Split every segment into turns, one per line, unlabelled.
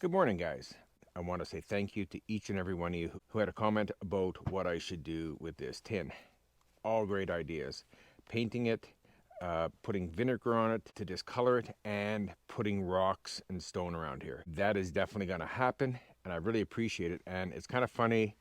Good morning, guys. I want to say thank you to each and every one of you who had a comment about what I should do with this tin. All great ideas. Painting it, putting vinegar on it to discolor it, and putting rocks and stone around here. That is definitely going to happen, and I really appreciate it. And it's kind of funny,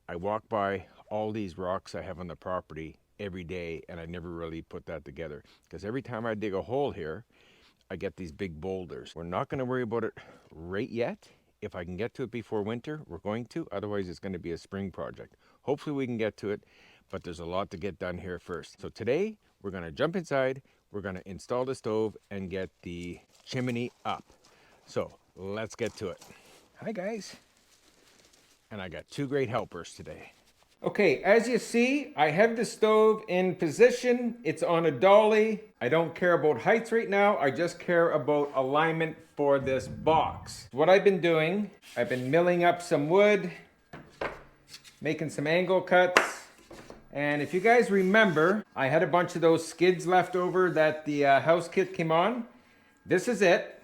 I walk by all these rocks I have on the property every day, and I never really put that together. Because every time I dig a hole here, I get these big boulders. We're not going to worry about it right yet. If I can get to it before winter, we're going to. Otherwise, it's going to be a spring project. Hopefully we can get to it, but there's a lot to get done here first. So today, we're going to jump inside, we're going to install the stove and get the chimney up. So let's get to it. Hi guys. And I got two great helpers today. Okay, as you see, I have the stove in position. It's on a dolly. I don't care about heights right now. I just care about alignment for this box. What I've been doing, I've been milling up some wood, making some angle cuts. And if you guys remember, I had a bunch of those skids left over that the house kit came on. This is it.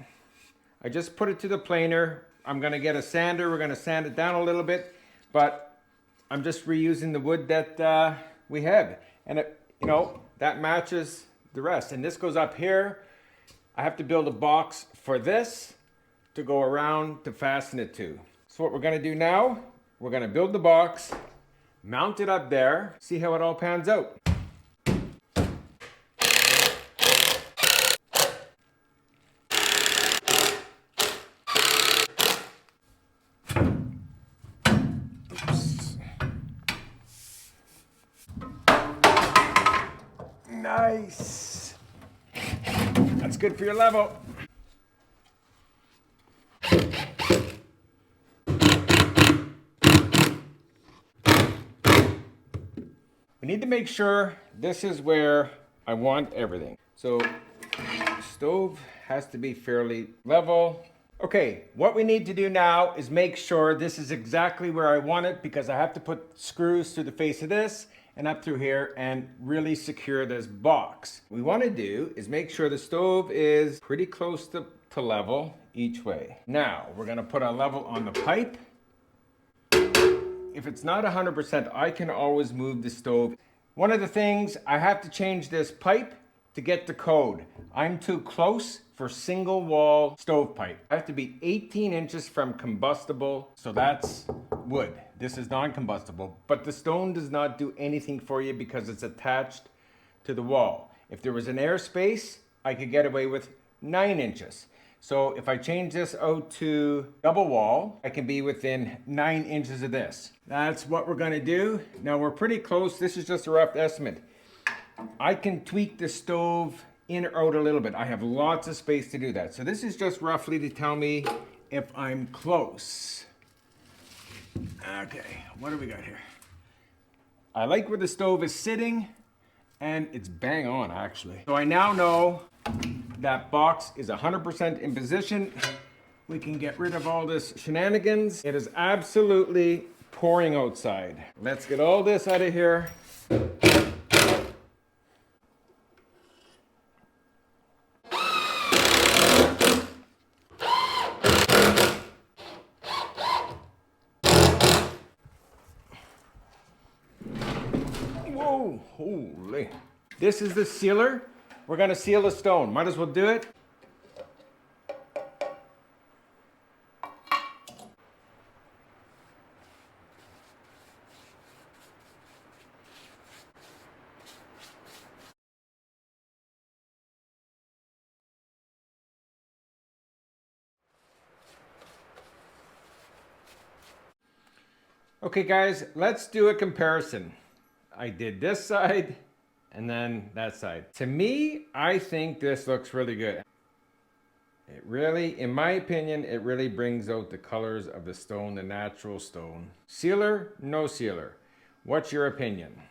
I just put it to the planer. I'm gonna get a sander. We're gonna sand it down a little bit, but I'm just reusing the wood that we have. And that matches the rest. And this goes up here. I have to build a box for this to go around to fasten it to. So what we're gonna do now, we're gonna build the box, mount it up there, see how it all pans out. Nice. That's good for your level. We need to make sure this is where I want everything. So stove has to be fairly level. Okay, what we need to do now is make sure this is exactly where I want it, because I have to put screws through the face of this and up through here and really secure this box. What we want to do is make sure the stove is pretty close to level each way. Now, we're going to put a level on the pipe. If it's not 100%, I can always move the stove. One of the things, I have to change this pipe to get the code. I'm too close for single wall stovepipe. I have to be 18 inches from combustible, so that's wood. This is non-combustible, but the stone does not do anything for you because it's attached to the wall. If there was an air space, I could get away with 9 inches. So if I change this out to double wall, I can be within 9 inches of this. That's what we're gonna do. Now we're pretty close. This is just a rough estimate. I can tweak the stove in or out a little bit. I have lots of space to do that. So this is just roughly to tell me if I'm close. Okay, what do we got here? I like where the stove is sitting, and it's bang on actually. So I now know that box is 100% in position. We can get rid of all this shenanigans. It is absolutely pouring outside. Let's get all this out of here. Whoa, holy. This is the sealer. We're gonna seal the stone. Might as well do it. Okay guys, let's do a comparison. I did this side and then that side. To me, I think this looks really good. It really, in my opinion, it really brings out the colors of the stone, the natural stone. Sealer, no sealer. What's your opinion?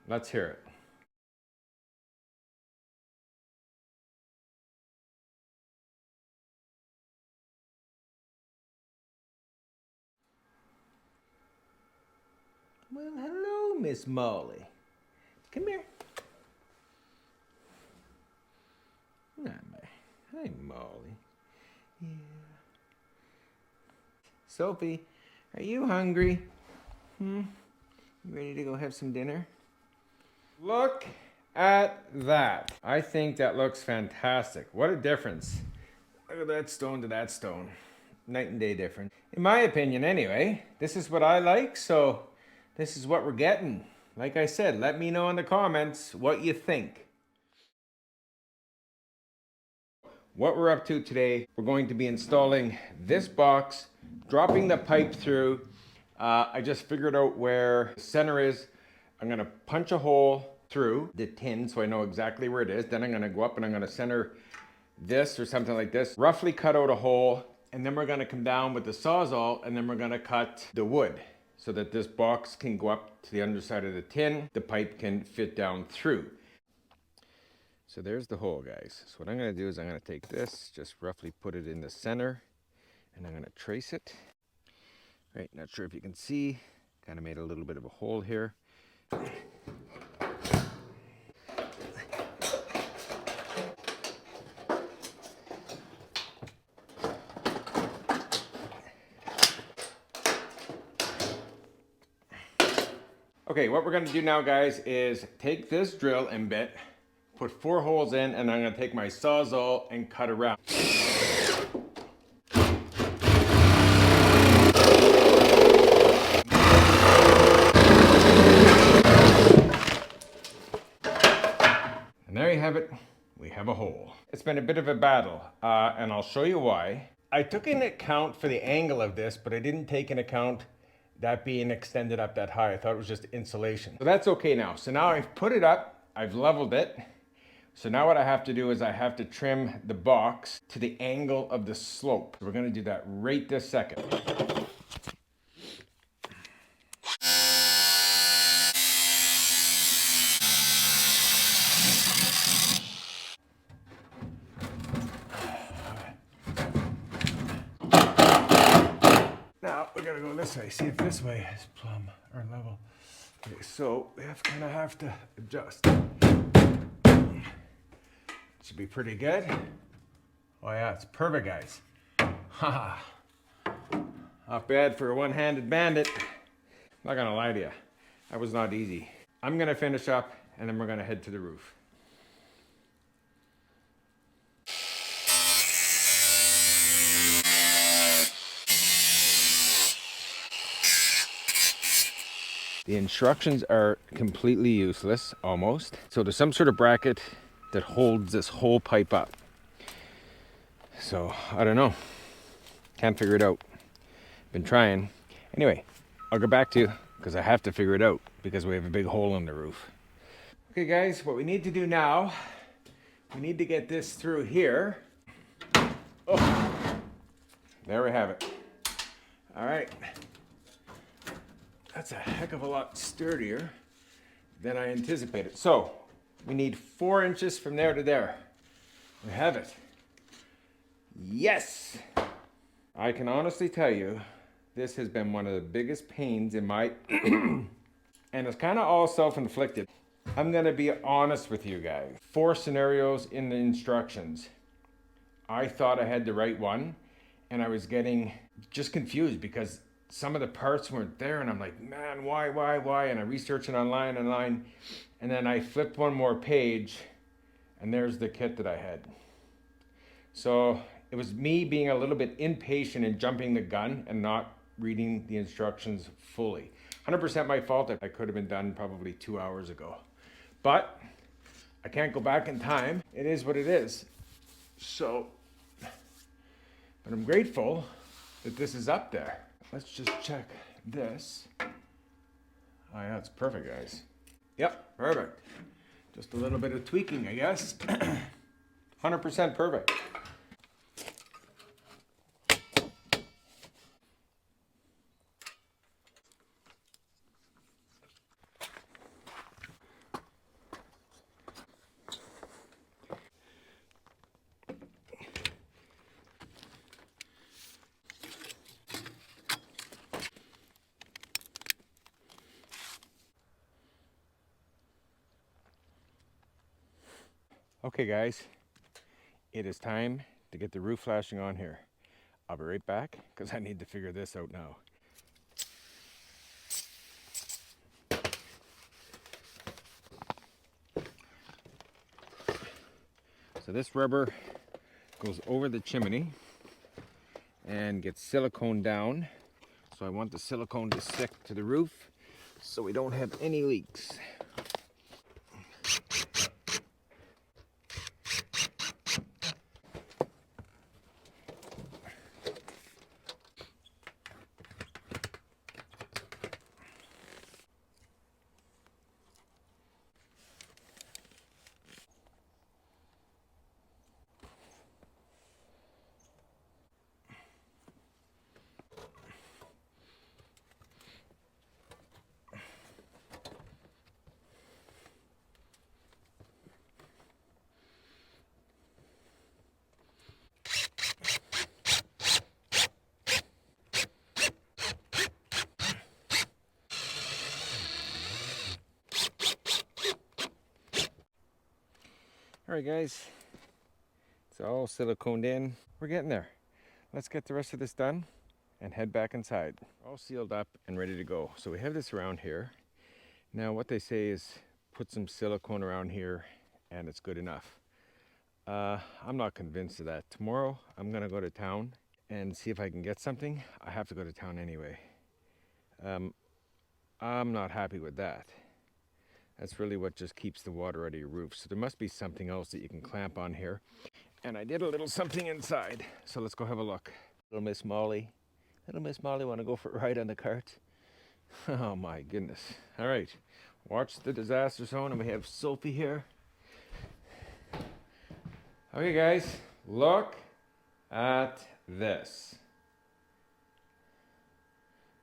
Let's hear it. Well, hello, Miss Molly. Come here. Hi, Molly. Yeah. Sophie, are you hungry? You ready to go have some dinner? Look at that. I think that looks fantastic. What a difference. Look at that stone to that stone. Night and day difference. In my opinion, anyway. This is what I like, so this is what we're getting. Like I said, let me know in the comments what you think. What we're up to today, we're going to be installing this box, dropping the pipe through. I just figured out where the center is. I'm gonna punch a hole through the tin so I know exactly where it is. Then I'm gonna go up and I'm gonna center this or something like this, roughly cut out a hole, and then we're gonna come down with the Sawzall and then we're gonna cut the wood so that this box can go up to the underside of the tin. The pipe can fit down through. So there's the hole, guys. So what I'm gonna do is I'm gonna take this, just roughly put it in the center, and I'm gonna trace it. Right, not sure if you can see, kind of made a little bit of a hole here. Okay, what we're gonna do now, guys, is take this drill and bit, put 4 holes in, and I'm gonna take my Sawzall and cut around. And there you have it, we have a hole. It's been a bit of a battle, and I'll show you why. I took into account for the angle of this, but I didn't take into account that being extended up that high. I thought it was just insulation. So that's okay now. So now I've put it up, I've leveled it. So now what I have to do is I have to trim the box to the angle of the slope. We're gonna do that right this second. Now we're gonna go this way, see if this way is plumb or level. Okay, so we kind of have to adjust. Should be pretty good. Oh yeah, it's perfect, guys. Haha. Not bad for a one-handed bandit. Not gonna lie to you, that was not easy. I'm gonna finish up and then we're gonna head to the roof. The instructions are completely useless, almost. So there's some sort of bracket that holds this whole pipe up. So, I don't know. Can't figure it out. Been trying. Anyway, I'll go back to you because I have to figure it out because we have a big hole in the roof. Okay guys, what we need to do now, we need to get this through here. Oh, there we have it. All right. That's a heck of a lot sturdier than I anticipated. So we need 4 inches from there to there. We have it. Yes! I can honestly tell you, this has been one of the biggest pains in my, and it's kind of all self-inflicted. I'm gonna be honest with you guys. 4 scenarios in the instructions. I thought I had the right one, and I was getting just confused because some of the parts weren't there, and I'm like, man, why? And I researched it online, and then I flipped one more page, and there's the kit that I had. So it was me being a little bit impatient and jumping the gun and not reading the instructions fully. 100% my fault. I could have been done probably 2 hours ago. But I can't go back in time. It is what it is. So, but I'm grateful that this is up there. Let's just check this. Oh yeah, it's perfect, guys. Yep, perfect. Just a little bit of tweaking, I guess. 100% perfect. Okay guys, it is time to get the roof flashing on here. I'll be right back because I need to figure this out now. So this rubber goes over the chimney and gets silicone down. So I want the silicone to stick to the roof so we don't have any leaks. All right, guys, it's all siliconed in. We're getting there. Let's get the rest of this done and head back inside. All sealed up and ready to go. So we have this around here. Now what they say is put some silicone around here and it's good enough. I'm not convinced of that. Tomorrow I'm gonna go to town and see if I can get something. I have to go to town anyway. I'm not happy with that. That's really what just keeps the water out of your roof. So there must be something else that you can clamp on here. And I did a little something inside. So let's go have a look. Little Miss Molly. Little Miss Molly want to go for a ride on the cart? Oh my goodness. All right. Watch the disaster zone, and we have Sophie here. Okay, guys. Look at this.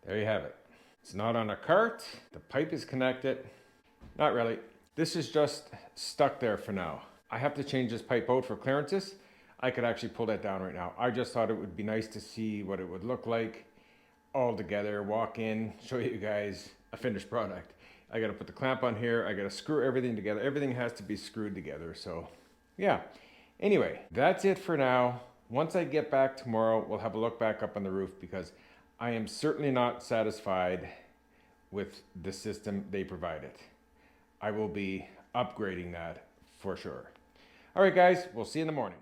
There you have it. It's not on a cart. The pipe is connected. Not really. This is just stuck there for now. I have to change this pipe out for clearances. I could actually pull that down right now. I just thought it would be nice to see what it would look like all together. Walk in, show you guys a finished product. I gotta put the clamp on here. I gotta screw everything together. Everything has to be screwed together. So yeah. Anyway, that's it for now. Once I get back tomorrow, we'll have a look back up on the roof because I am certainly not satisfied with the system they provided. I will be upgrading that for sure. All right, guys, we'll see you in the morning.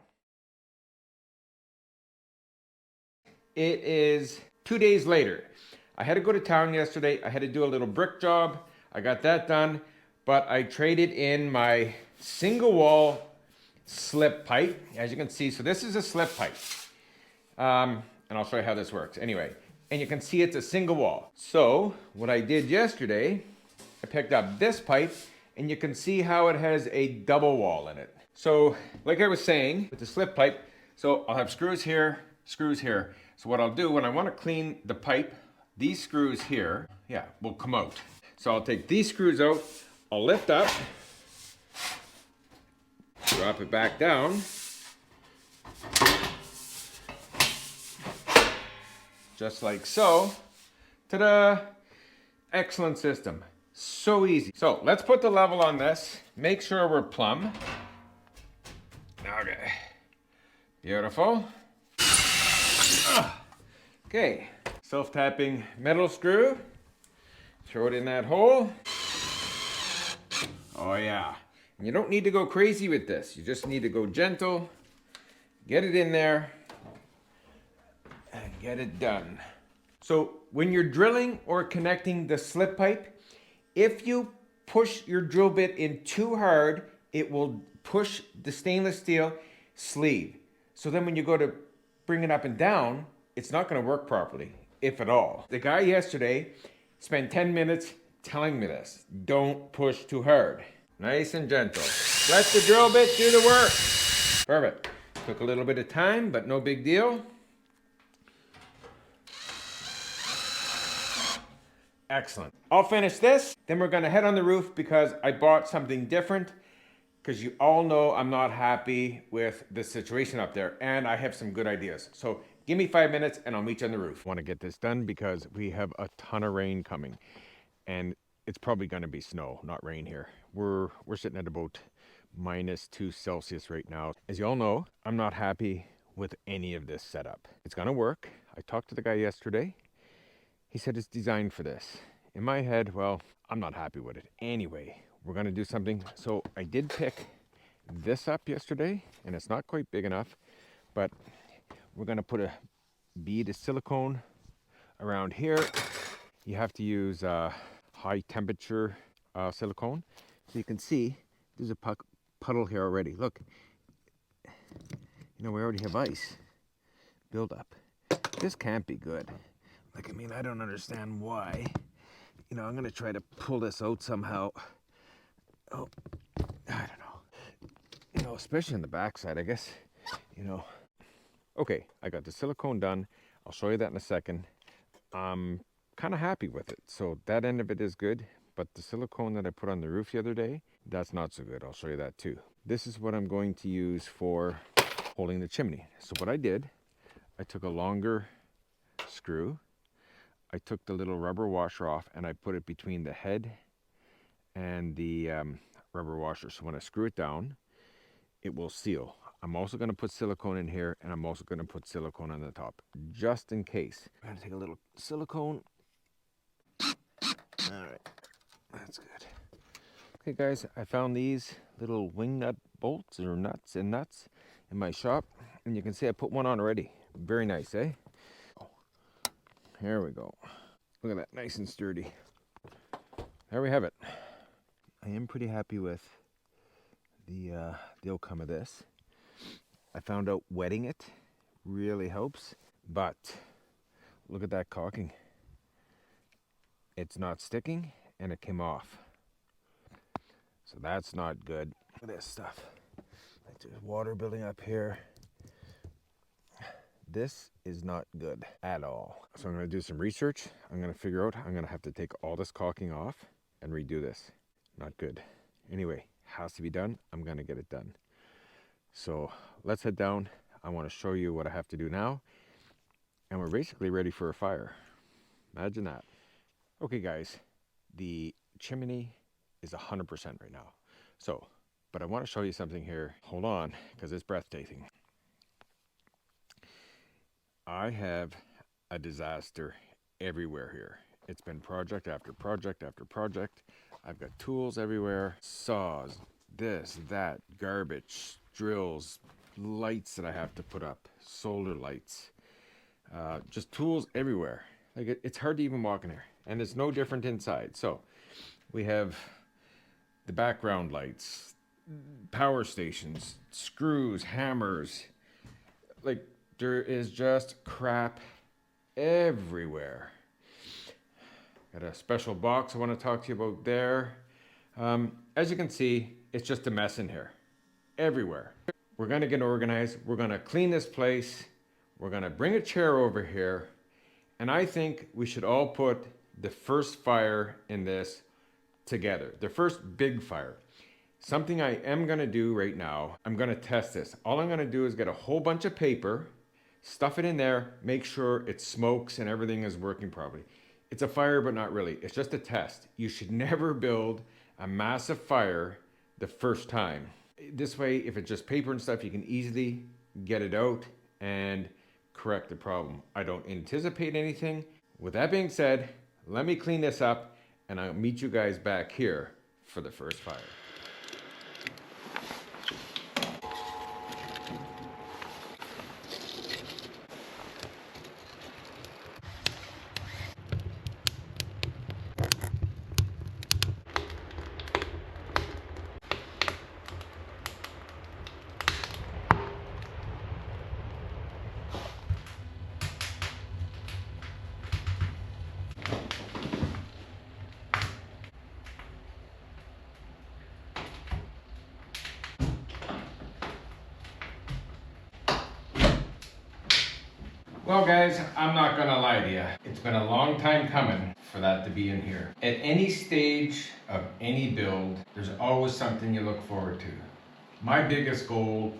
It is 2 days later. I had to go to town yesterday. I had to do a little brick job. I got that done, but I traded in my single wall slip pipe, as you can see. So this is a slip pipe. And I'll show you how this works. Anyway, and you can see it's a single wall. So what I did yesterday, I picked up this pipe and you can see how it has a double wall in it. So like I was saying with the slip pipe, so I'll have screws here, screws here. So what I'll do when I want to clean the pipe, these screws here, yeah, will come out. So I'll take these screws out, I'll lift up, drop it back down, just like so. Ta-da! Excellent system. So easy. So let's put the level on this. Make sure we're plumb. Okay. Beautiful. Okay. Self-tapping metal screw. Throw it in that hole. Oh yeah. And you don't need to go crazy with this. You just need to go gentle. Get it in there. And get it done. So when you're drilling or connecting the slip pipe, if you push your drill bit in too hard, it will push the stainless steel sleeve. So then when you go to bring it up and down, it's not going to work properly, if at all. The guy yesterday spent 10 minutes telling me this. Don't push too hard. Nice and gentle. Let the drill bit do the work. Perfect. Took a little bit of time, but no big deal. Excellent. I'll finish this, then we're gonna head on the roof because I bought something different because you all know I'm not happy with the situation up there and I have some good ideas. So give me 5 minutes and I'll meet you on the roof. I want to get this done because we have a ton of rain coming and it's probably gonna be snow, not rain here. We're sitting at about -2 Celsius right now. As you all know, I'm not happy with any of this setup. It's gonna work. I talked to the guy yesterday. He said it's designed for this. In my head, well, I'm not happy with it. Anyway, we're gonna do something. So I did pick this up yesterday, and it's not quite big enough, but we're gonna put a bead of silicone around here. You have to use high temperature silicone. So you can see there's a puddle here already. Look, you know, we already have ice build up. This can't be good. Like, I mean, I don't understand why. You know, I'm gonna try to pull this out somehow. Oh, I don't know. You know, especially on the backside, I guess, you know. Okay, I got the silicone done. I'll show you that in a second. I'm kind of happy with it. So that end of it is good, but the silicone that I put on the roof the other day, that's not so good. I'll show you that too. This is what I'm going to use for holding the chimney. So what I did, I took a longer screw. I took the little rubber washer off and I put it between the head and the rubber washer. So when I screw it down, it will seal. I'm also going to put silicone in here, and I'm also going to put silicone on the top, just in case. I'm going to take a little silicone. All right, that's good. Okay guys, I found these little wing nut bolts or nuts in my shop, and you can see I put one on already. Very nice, eh? Here we go. Look at that, nice and sturdy. There we have it. I am pretty happy with the outcome of this. I found out wetting it really helps, but look at that caulking. It's not sticking and it came off. So that's not good. Look at this stuff. Like there's water building up here. This is not good at all. So I'm going to do some research. I'm going to figure out, I'm going to have to take all this caulking off and redo this. Not good. Anyway, has to be done. I'm going to get it done. So let's head down. I want to show you what I have to do now. And we're basically ready for a fire. Imagine that. Okay guys, the chimney is 100% right now. So, but I want to show you something here. Hold on, because it's breathtaking. I have a disaster everywhere here. It's been project after project after project. I've got tools everywhere, saws, this, that, garbage, drills, lights that I have to put up, solar lights, just tools everywhere. Like it's hard to even walk in here, and it's no different inside. So we have the background lights, power stations, screws, hammers, like there is just crap everywhere. Got a special box I want to talk to you about there. As you can see, it's just a mess in here, everywhere. We're going to get organized. We're going to clean this place. We're going to bring a chair over here. And I think we should all put the first fire in this together. The first big fire. Something I am going to do right now, I'm going to test this. All I'm going to do is get a whole bunch of paper, stuff it in there, make sure it smokes and everything is working properly. It's a fire, but not really. It's just a test. You should never build a massive fire the first time. This way, if it's just paper and stuff, you can easily get it out and correct the problem. I don't anticipate anything. With that being said, let me clean this up and I'll meet you guys back here for the first fire. Well guys, I'm not gonna lie to you. It's been a long time coming for that to be in here. At any stage of any build, there's always something you look forward to. My biggest goal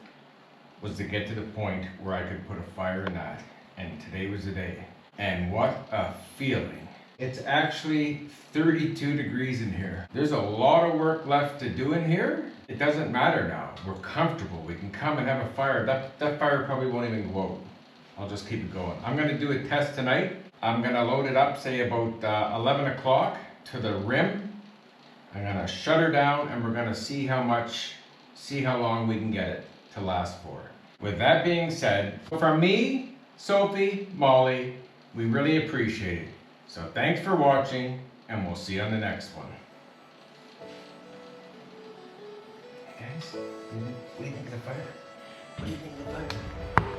was to get to the point where I could put a fire in that, and today was the day. And what a feeling. It's actually 32 degrees in here. There's a lot of work left to do in here, It doesn't matter now. We're comfortable. We can come and have a fire. That fire probably won't even go out. I'll just keep it going. I'm gonna do a test tonight. I'm gonna load it up, say about 11 o'clock to the rim. I'm gonna shut her down and we're gonna see how long we can get it to last for. With that being said, from me, Sophie, Molly, we really appreciate it. So thanks for watching and we'll see you on the next one. Guys, what do you think of the fire? What do you think of the fire?